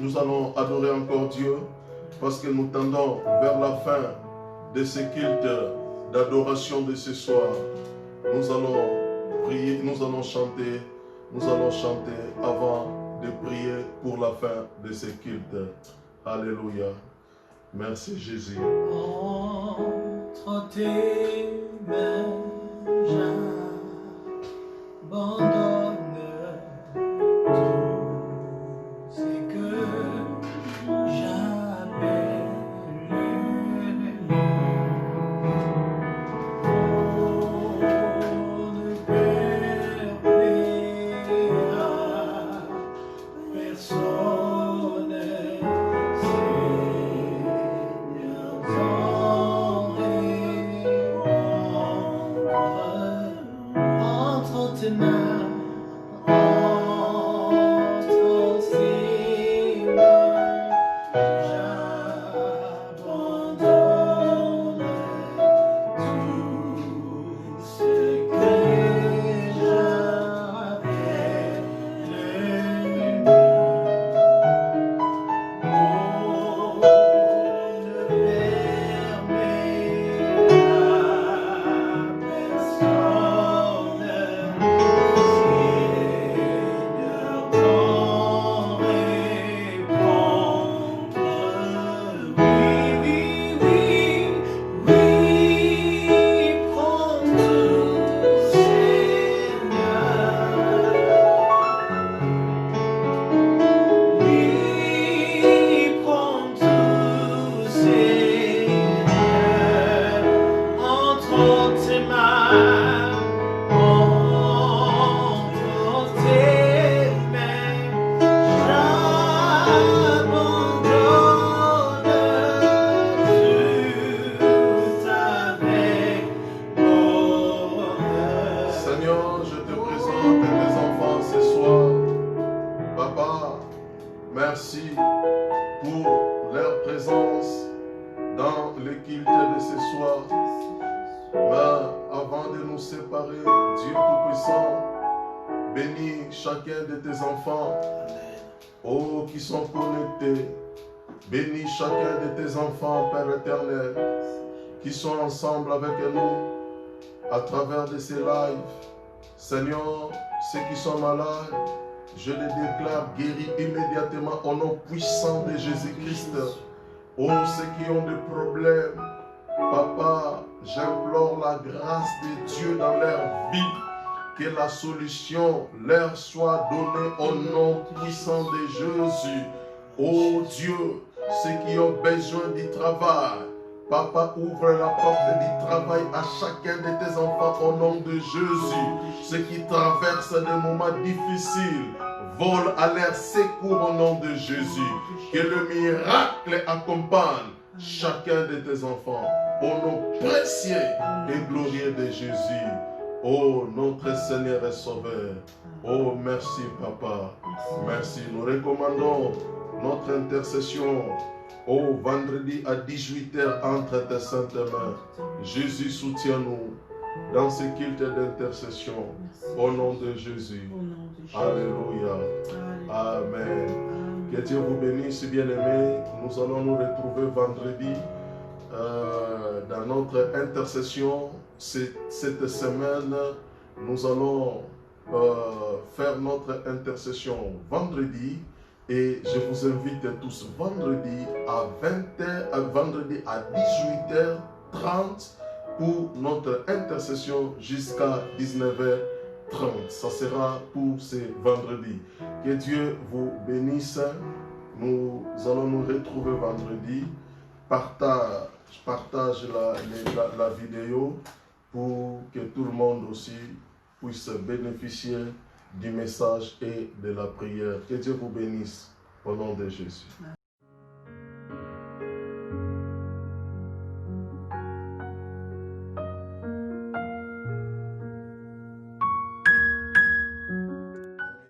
Nous allons adorer encore Dieu parce que nous tendons vers la fin de ce culte d'adoration de ce soir. Nous allons prier, nous allons chanter avant de prier pour la fin de ce culte. Alléluia. Merci Jésus. Entre tes mains, j'abandonne tout ce que j'appelle Bénis chacun de tes enfants, Père éternel, qui sont ensemble avec nous à travers de ces lives. Seigneur, ceux qui sont malades, je les déclare guéris immédiatement au nom puissant de Jésus-Christ. Oh, ceux qui ont des problèmes, Papa, j'implore la grâce de Dieu dans leur vie. Que la solution leur soit donnée au nom puissant de Jésus. Oh Dieu, ceux qui ont besoin du travail, Papa, ouvre la porte du travail à chacun de tes enfants au nom de Jésus. Ceux qui traversent des moments difficiles, volent à leur secours au nom de Jésus. Que le miracle accompagne chacun de tes enfants au nom précieux et glorieux de Jésus. Oh, notre Seigneur et Sauveur. Oh, merci, Papa. Merci. Nous recommandons notre intercession au vendredi à 18h entre tes saintes mains. Jésus, soutiens-nous dans ce culte d'intercession. Au nom de Jésus. Alléluia. Amen. Que Dieu vous bénisse, bien-aimés. Nous allons nous retrouver vendredi dans notre intercession cette semaine. nous allons faire notre intercession vendredi. Et je vous invite tous vendredi à 20h, vendredi à 18h30 pour notre intercession jusqu'à 19h30. Ça sera pour ce vendredi. Que Dieu vous bénisse. Nous allons nous retrouver vendredi. Partage la vidéo pour que tout le monde aussi puisse bénéficier du message et de la prière. Que Dieu vous bénisse au nom de Jésus.